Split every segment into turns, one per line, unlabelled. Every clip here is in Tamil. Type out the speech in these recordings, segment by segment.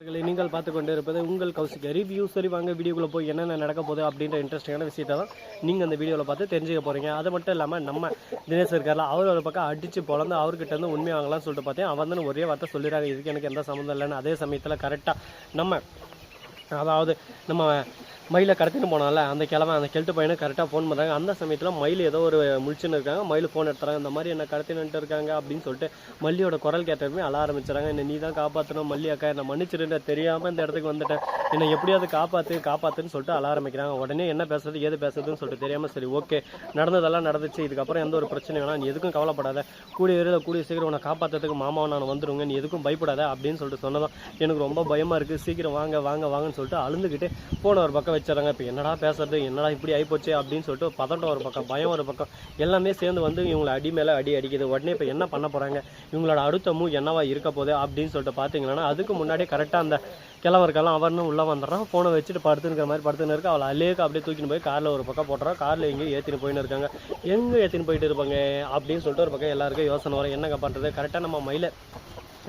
நீங்கள் பார்த்து கொண்டு இருப்பது உங்கள் கௌசிக் ரிவ்யூ. சரி வாங்க வீடியோக்குள்ளே போய் என்னென்ன நடக்க போகுது அப்படின்ற இன்ட்ரெஸ்டிங்கான விஷயத்தை தான் நீங்கள் அந்த வீடியோவில் பார்த்து தெரிஞ்சுக்க போகிறீங்க. அது மட்டும் இல்லாமல் நம்ம தினேஷ் இருக்கார்ல, அவர் ஒரு பக்கம் அடித்து பொழந்து அவர்கிட்ட இருந்து உண்மை வாங்கலாம்னு சொல்லிட்டு பார்த்தேன். அவன் வந்து ஒரே வார்த்தை சொல்லிடுறாங்க, இதுக்கு எனக்கு எந்த சம்மந்தம் இல்லைன்னு. அதே சமயத்தில் கரெக்டாக நம்ம மயிலை கடத்தின்னு போனால அந்த கெல்ட்டு பையனை கரெக்டாக ஃபோன் பண்ணுறாங்க. அந்த சமயத்தில் மயில் ஏதோ ஒரு முழிச்சுன்னு இருக்காங்க. மயில் ஃபோன் எடுத்துறாங்க, இந்த மாதிரி என்ன கடத்தினுட்டு இருக்காங்க அப்படின்னு சொல்லிட்டு மல்லியோட குரல் கேட்டதுமே அழ ஆரம்பிச்சுறாங்க. என்ன நீ தான் காப்பாற்றணும் மல்லி அக்கா, என்ன மன்னிச்சிருந்த தெரியாமல் இந்த இடத்துக்கு வந்துட்டேன், என்னை எப்படியாவது காப்பாற்றுன்னு சொல்லிட்டு அழ ஆரம்பிக்கிறாங்க. உடனே என்ன பேசுறது ஏது பேசுறதுன்னு சொல்லிட்டு தெரியாமல் சரி ஓகே நடந்ததெல்லாம் நடந்துச்சு, இதுக்கப்புறம் எந்த ஒரு பிரச்சனை வேணாம், நீ எதுக்கும் கவலைப்படாத, கூடிய சீக்கிரம் உன்னை காப்பாற்றுறதுக்கு மாமாவை நான் வந்துடுங்க, நீ எதுக்கும் பயப்படாத அப்படின்னு சொல்லிட்டு சொன்னதான் எனக்கு ரொம்ப பயமாக இருக்குது, சீக்கிரம் வாங்கன்னு சொல்லிட்டு அழுந்துக்கிட்டு போன ஒரு பக்கம் வச்சுறாங்க. இப்போ என்னடா பேசுறது, என்னடா இப்படி ஆகிப்போச்சு அப்படின்னு சொல்லிட்டு பதட்டம் ஒரு பக்கம், பயம் ஒரு பக்கம், எல்லாமே சேர்ந்து வந்து இவங்களை அடி மேலே அடிக்குது. உடனே இப்போ என்ன பண்ண போகிறாங்க, இவங்களோட அடுத்த மூவ் என்னவா இருக்க போகுது அப்படின்னு சொல்லிட்டு பார்த்தீங்கன்னா, அதுக்கு முன்னாடி கரெக்டாக அந்த கிழவருக்கெல்லாம் அவர்னு உள்ளே வந்துடுறான். ஃபோனை வச்சுட்டு படுத்துங்கிற மாதிரி படுத்துன்னு இருக்கு. அவளை அலேக்கு அப்படியே தூக்கின்னு போய் காரில் ஒரு பக்கம் போட்டுறான். காரில் எங்கேயும் ஏற்றின்னு போயின்னு இருக்காங்க. எங்கே ஏற்றின்னு போயிட்டு இருப்பாங்க அப்படின்னு சொல்லிட்டு ஒரு பக்கம் எல்லாருக்கும் யோசனை வரும், என்னங்க பண்ணுறது. கரெக்டாக நம்ம மயிலை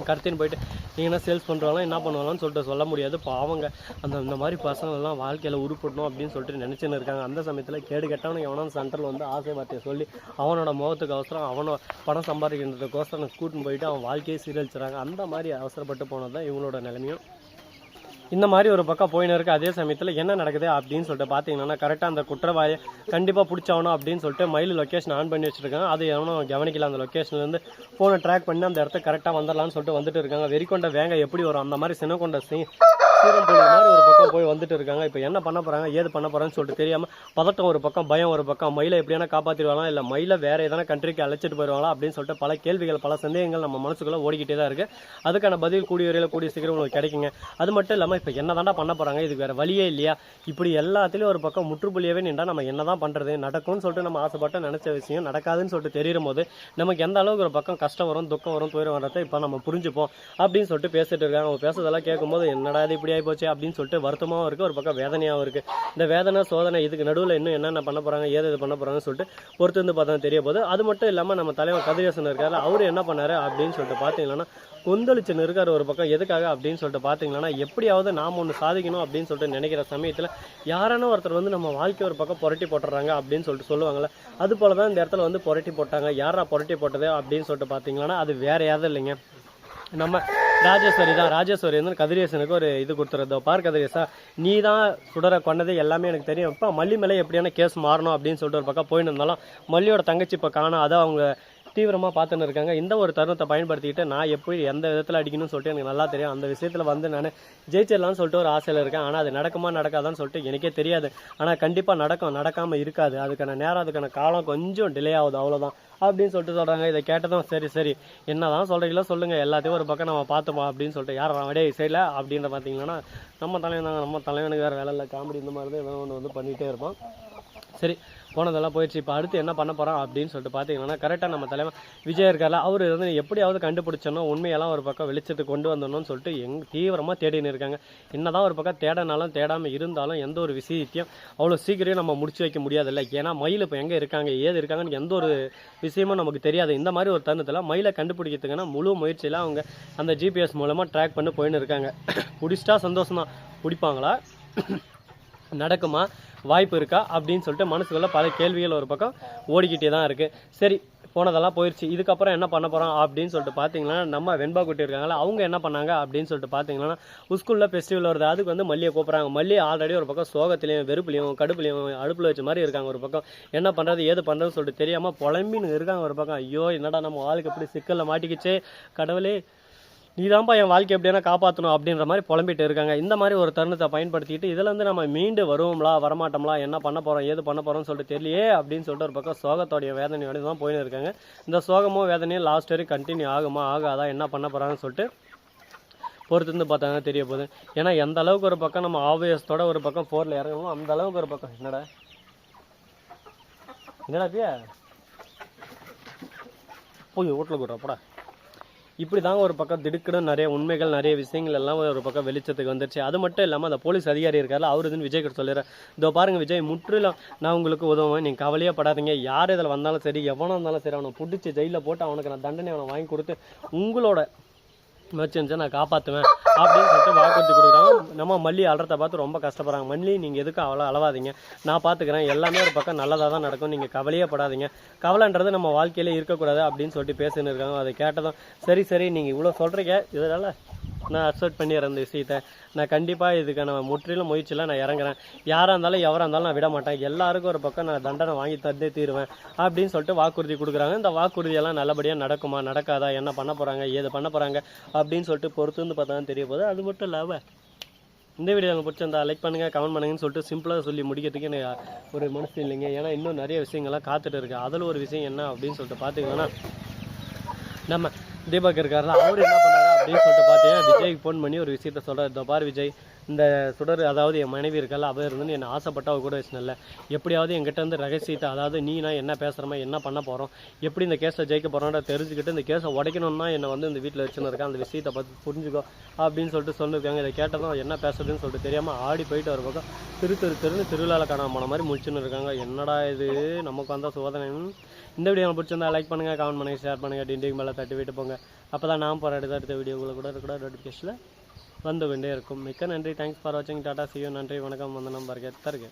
கடத்தின்னு போயிட்டு நீங்கள் என்ன சேல்ஸ் பண்ணுறாங்களோ என்ன பண்ணுவாங்கன்னு சொல்லிட்டு சொல்ல முடியாது. பாவங்க இந்த மாதிரி பசங்களெல்லாம் வாழ்க்கையில் உருப்படணும் அப்படின்னு சொல்லிட்டு நினச்சின்னு இருக்காங்க. அந்த சமயத்தில் கேடு கெட்டவனுக்கு எவனோ சென்டரில் வந்து ஆசை வார்த்தையை சொல்லி அவனோட முகத்துக்கு அவசரம், அவனோட பணம் சம்பாதிக்கிறதுக்கோசரம் கூட்டின்னு போயிட்டு அவன் வாழ்க்கையை சீரழிச்சுறாங்க. அந்த மாதிரி அவசரப்பட்டு போனது தான் இவங்களோட நிலைமையும். இந்த மாதிரி ஒரு பக்கம் போயின்னு இருக்குது. அதே சமயத்தில் என்ன நடக்குது அப்படின்னு சொல்லிட்டு பார்த்தீங்கன்னா, கரெக்டாக அந்த குற்றவாளியை கண்டிப்பாக பிடிச்சாகணும் அப்படின்னு சொல்லிட்டு மயில் லொக்கேஷன் ஆன் பண்ணி வச்சுருக்காங்க. அது எவனும் கவனிக்கல. அந்த லொக்கேஷன்லேருந்து ஃபோனை ட்ராக் பண்ணி அந்த இடத்துக்கு கரெக்டாக வந்துடலான்னு சொல்லிட்டு வந்துட்டு இருக்காங்க. வெறிக்கொண்ட வேங்க எப்படி வரும் அந்த மாதிரி சின்னக்கொண்ட சீரம் போய் மாதிரி ஒரு பக்கம் போய் வந்துட்டு இருக்காங்க. இப்போ என்ன பண்ண போகிறாங்க ஏது பண்ண போகிறான்னு சொல்லிட்டு தெரியாமல் பதட்டம் ஒரு பக்கம், பயம் ஒரு பக்கம். மயிலை எப்படியான காப்பாற்றிடுவாங்களா, இல்லை மயிலை வேறு எதனா கண்ட்ரிக்கு அழைச்சிட்டு போயிடுவாங்களா அப்படின்னு சொல்லிட்டு பல கேள்விகள் பல சந்தேகங்கள் நம்ம மனசுக்குள்ளே ஓடிக்கிட்டே தான் இருக்குது. அதுக்கான பதில் கூடிய சீக்கிரம் உங்களுக்கு கிடைக்குங்க. அது மட்டும் இல்லாமல் இப்போ என்ன தாண்டா பண்ண போகிறாங்க, இதுக்கு வேறு வழியே இல்லையா, இப்படி எல்லாத்துலேயும் ஒரு பக்கம் முற்றுப்புள்ளியவே நின்றா நம்ம என்ன தான் பண்ணுறது, நடக்கும்னு சொல்லிட்டு நம்ம ஆசைப்பட்ட நினச்ச விஷயம் நடக்காதுன்னு சொல்லிட்டு தெரியும் போது நமக்கு எந்த அளவுக்கு ஒரு பக்கம் கஷ்டம் வரும், துக்கம் வரும், துயரம் வரதை இப்போ நம்ம புரிஞ்சுப்போம் அப்படின்னு சொல்லிட்டு பேசிட்டு இருக்காங்க. அவங்க பேசுறதெல்லாம் கேட்கும்போது என்னடா இது இப்படி ஆகிப்போச்சு அப்படின்னு சொல்லிட்டு வருத்தமாகவும் இருக்குது, ஒரு பக்கம் வேதனையாகவும் இருக்குது. இந்த வேதனை சோதனை இதுக்கு நடுவில் இன்னும் என்னென்ன பண்ண போகிறாங்க ஏது பண்ண போகிறாங்கன்னு சொல்லிட்டு பொறுத்து வந்து பார்த்தா தெரிய போது. அது மட்டும் இல்லாமல் நம்ம தலைவர் கதிரேசன் இருக்காரு, அவர் என்ன பண்ணாரு அப்படின்னு சொல்லிட்டு பார்த்தீங்கன்னா கொந்தளிச்சுன்னு இருக்கார் ஒரு பக்கம். எதுக்காக அப்படின்னு சொல்லிட்டு பார்த்தீங்கன்னா, எப்படியாவது நாம் ஒன்று சாதிக்கணும் அப்படின்னு சொல்லிட்டு நினைக்கிற சமயத்தில் யாரான ஒருத்தர் வந்து நம்ம வாழ்க்கை ஒரு பக்கம் புரட்டி போட்டுறாங்க அப்படின்னு சொல்லிட்டு சொல்லுவாங்கள்ல, அது போல தான் இந்த இடத்துல வந்து புரட்டி போட்டாங்க. யாரா புரட்டி போட்டது அப்படின்னு சொல்லிட்டு பார்த்தீங்கன்னா, அது வேற யாரும் இல்லைங்க, நம்ம ராஜேஸ்வரி வந்து கதிரேசனுக்கு ஒரு இது கொடுத்துறதோ, பார் கதிரேசா நீ தான் சுடரை கொண்டது எல்லாமே எனக்கு தெரியும், இப்போ மல்லி மேலே எப்படியான கேஸ் மாறணும் அப்படின்னு சொல்லிட்டு ஒரு பக்கம் போயின்னு இருந்தாலும் மல்லியோட தங்கச்சி இப்போ காணும், அதை அவங்க தீவிரமாக பார்த்துன்னு இருக்காங்க. இந்த ஒரு தருணத்தை பயன்படுத்திக்கிட்டு நான் எப்படி எந்த விதத்தில் அடிக்கணும்னு சொல்லிட்டு எனக்கு நல்லா தெரியும். அந்த விஷயத்தில் வந்து நான் ஜெயிச்சிடலாம்னு சொல்லிட்டு ஒரு ஆசையில் இருக்கேன். ஆனால் அது நடக்குமா நடக்காதான்னு சொல்லிட்டு எனக்கே தெரியாது. ஆனால் கண்டிப்பாக நடக்காமல் இருக்காது. அதுக்கான நேரம் அதுக்கான காலம் கொஞ்சம் டிலே ஆகுது, அவ்வளோதான் அப்படின்னு சொல்லிட்டு சொல்கிறாங்க. இதை கேட்டதும் சரி என்ன தான் சொல்கிறீங்களோ சொல்லுங்கள், எல்லாத்தையும் ஒரு பக்கம் நம்ம பார்த்துப்போம் அப்படின்னு சொல்லிட்டு யார் வடே செய்யலை அப்படின்ற பார்த்தீங்கன்னா நம்ம தலைவனுக்கு வேறு வேலை இல்லை, காமெடி இந்த மாதிரி தான் எதோ ஒன்று வந்து பண்ணிகிட்டே இருப்போம். சரி போனதெல்லாம் போயிடுச்சு. இப்போ அடுத்து என்ன பண்ண போகிறோம் அப்படின்னு சொல்லிட்டு பார்த்தீங்கன்னா, கரெக்டாக நம்ம தலைவன் விஜய் இருக்கார்ல, அவர் வந்து எப்படியாவது கண்டுபிடிச்சணும், உண்மையெல்லாம் ஒரு பக்கம் வெளிச்சத்துக்கு கொண்டு வந்தணும்னு சொல்லிட்டு தீவிரமாக தேடின்னு இருக்காங்க. என்ன தான் ஒரு பக்கம் தேடனாலும் தேடாமல் இருந்தாலும் எந்த ஒரு விஷயத்தையும் அவ்வளோ சீக்கிரம் நம்ம முடிச்சு வைக்க முடியாதில்ல. ஏன்னா மயில் இப்போ எங்கே இருக்காங்க ஏது இருக்காங்கன்னு எந்த ஒரு விஷயமும் நமக்கு தெரியாது. இந்த மாதிரி ஒரு தருணத்தில் மயிலை கண்டுபிடிக்கிறதுக்குன்னா முழு முயற்சியில் அவங்க அந்த ஜிபிஎஸ் மூலமாக ட்ராக் பண்ணி போயின்னு இருக்காங்க. பிடிச்சிட்டா சந்தோஷம் தான், பிடிப்பாங்களா, நடக்குமா, வாய்ப்பு இருக்கா அப்படின்னு சொல்லிட்டு மனசுக்குள்ள பல கேள்விகள் ஒரு பக்கம் ஓடிக்கிட்டே தான் இருக்குது. சரி போனதெல்லாம் போயிடுச்சு, இதுக்கப்புறம் என்ன பண்ண போகிறோம் அப்படின்னு சொல்லிட்டு பார்த்தீங்கன்னா, நம்ம வெண்பா குட்டி இருக்காங்களா, அவங்க என்ன பண்ணாங்க அப்படின்னு சொல்லிட்டு பார்த்தீங்கன்னா, ஸ்கூலில் ஃபெஸ்டிவல் வருது, அதுக்கு வந்து மல்லியை கூப்பிட்றாங்க. மல்லி ஆல்ரெடி ஒரு பக்கம் சோகத்திலையும் வெறுப்புலையும் கடுப்புலையும் அடுப்பில் வச்ச மாதிரி இருக்காங்க. ஒரு பக்கம் என்ன பண்ணுறது ஏது பண்ணுறதுன்னு சொல்லிட்டு தெரியாமல் புலம்பின்னு இருக்காங்க. ஒரு பக்கம் ஐயோ என்னடா நம்ம வாழ்க்கை எப்படி சிக்கலில் மாட்டிக்கிச்சே, கடவுளே நீதான்ப்பா என் வாழ்க்கை எப்படின்னா காப்பாற்றணும் அப்படின்ற மாதிரி புலம்பிட்டு இருக்காங்க. இந்த மாதிரி ஒரு தருணத்தை பயன்படுத்திக்கிட்டு இதில் வந்து நம்ம மீண்டு வருவோம்லா வரமாட்டோம்லா, என்ன பண்ண போகிறோம் ஏது பண்ண போகிறோம்னு சொல்லிட்டு தெரியலையே அப்படின்னு சொல்லிட்டு ஒரு பக்கம் சோகத்தோடைய வேதனையோடு தான் போயின்னு இருக்காங்க. இந்த சோகமும் வேதனையும் லாஸ்ட் வரைக்கும் கண்டினியூ ஆகுமா ஆகாதா என்ன பண்ண போகிறாங்கன்னு சொல்லிட்டு பொறுத்திருந்து பார்த்தாங்க தெரிய போகுது. ஏன்னா எந்த அளவுக்கு ஒரு பக்கம் நம்ம ஆவேசத்தோட ஒரு பக்கம் 4ல் இறங்கணும், அந்த அளவுக்கு ஒரு பக்கம் என்னடா பியா போய் வீட்டில் கூடுறப்படா இப்படி தாங்க ஒரு பக்கம் திடுக்கிடும் நிறைய உண்மைகள் நிறைய விஷயங்கள் எல்லாம் ஒரு பக்கம் வெளிச்சத்துக்கு வந்துருச்சு. அது மட்டும் இல்லாமல் அந்த போலீஸ் அதிகாரி இருக்கார்ல, அவர் வந்து விஜய் கிட்ட சொல்லிடுறேன், இதோ பாருங்கள் விஜய் முற்றிலும் நான் உங்களுக்கு உதவுவேன், நீங்கள் கவலையே படாதீங்க, யார் இதில் வந்தாலும் சரி எவனாக இருந்தாலும் சரி அவனை பிடிச்சி ஜெயிலில் போட்டு அவனுக்கு நான் தண்டனை அவனை வாங்கி கொடுத்து உங்களோட மச்சிருந்துச்சு நான் காப்பாற்றுவேன் அப்படின்னு சொல்லிட்டு வாக்குறுதி கொடுக்குறாங்க. நம்ம மல்லி அலறத்தை பார்த்து ரொம்ப கஷ்டப்படுறாங்க. மல்லி நீங்கள் எதுக்கு அவ்வளோ அளவாதீங்க, நான் பார்த்துக்கிறேன், எல்லாமே ஒரு பக்கம் நல்லதாக தான் நடக்கும், நீங்கள் கவலையே படாதீங்க, கவலைன்றது நம்ம வாழ்க்கையிலே இருக்கக்கூடாது அப்படின்னு சொல்லிட்டு பேசின்னு இருக்காங்க. அதை கேட்டதும் சரி நீங்கள் இவ்வளோ சொல்கிறீங்க, இதனால் நான் அக்செப்ட் பண்ணிடுறேன் இந்த விஷயத்தை, நான் கண்டிப்பாக இதுக்கான முற்றிலும் முயற்சியில் நான் இறங்குறேன், யாராக இருந்தாலும் எவராக இருந்தாலும் நான் விட மாட்டேன், எல்லாருக்கும் ஒரு பக்கம் நான் தண்டனை வாங்கி தந்தே தீருவேன் அப்படின்னு சொல்லிட்டு வாக்குறுதி கொடுக்குறாங்க. இந்த வாக்குறுதியெல்லாம் நல்லபடியாக நடக்குமா நடக்காதா, என்ன பண்ண போகிறாங்க, ஏது பண்ண போகிறாங்க அப்படின்னு சொல்லிட்டு பொறுத்து வந்து பார்த்தா தான் தெரிய போகுது. அது மட்டும் இல்லாமல் இந்த வீடியோ எனக்கு பிடிச்சிருந்தா லைக் பண்ணுங்கள், கமெண்ட் பண்ணுங்கன்னு சொல்லிட்டு சிம்பிளாக சொல்லி முடிக்கிறதுக்கு எனக்கு ஒரு மனசு இல்லைங்க. ஏன்னா இன்னும் நிறைய விஷயங்கள்லாம் காத்துட்டு இருக்கு. அதில் ஒரு விஷயம் என்ன அப்படின்னு சொல்லிட்டு பார்த்தீங்கன்னா, நம்ம தீபக் இருக்காருல, அவர் என்ன பண்ணாரு அப்படின்னு சொல்லிட்டு பார்த்தீங்கன்னா விஜய்க்கு ஃபோன் பண்ணி ஒரு விஷயத்த சொல்கிறார். இதோ பார் விஜய், இந்த சுடர் அதாவது என் மனைவி இருக்கல, அவ இருந்து என்னை ஆசைப்பட்ட அவ கூட வச்சுனல, எப்படியாவது என்கிட்ட வந்து ரகசியத்தை, அதாவது நீ நான் என்ன பேசுகிறோமா, என்ன பண்ண போகிறோம், எப்படி இந்த கேஸில் ஜெயிக்க போகிறோன்ற தெரிஞ்சுக்கிட்டு இந்த கேஸை உடைக்கணும்னா என்னை வந்து இந்த வீட்டில் வச்சுன்னு இருக்கேன், அந்த விஷயத்தை பார்த்து புரிஞ்சுக்கோ அப்படின்னு சொல்லிட்டு சொல்லியிருக்காங்க. இதை கேட்டதும் என்ன பேசுறதுன்னு சொல்லிட்டு தெரியாமல் ஆடி போயிட்டு ஒரு பக்கம் திருவிழாவில் காணாம போன மாதிரி முடிச்சுன்னு இருக்காங்க. என்னடா இது நமக்கு வந்தால் சோதனை. இந்த வீடியோ பிடிச்சிருந்தா லைக் பண்ணுங்கள், கமெண்ட் பண்ணுங்கள், ஷேர் பண்ணுங்கள், டிண்டிங் மேலே தட்டி விட்டு போங்க. அப்போ தான் நான் போகிற அடுத்த வீடியோவில் கூட நோட்டிஃபிகேஷனில் வந்து கொண்டே இருக்கும். மிக்க நன்றி. தேங்க்ஸ் ஃபார் வாட்சிங். Tata, see you. நன்றி, வணக்கம், வந்தனம், பர்கர் தருக.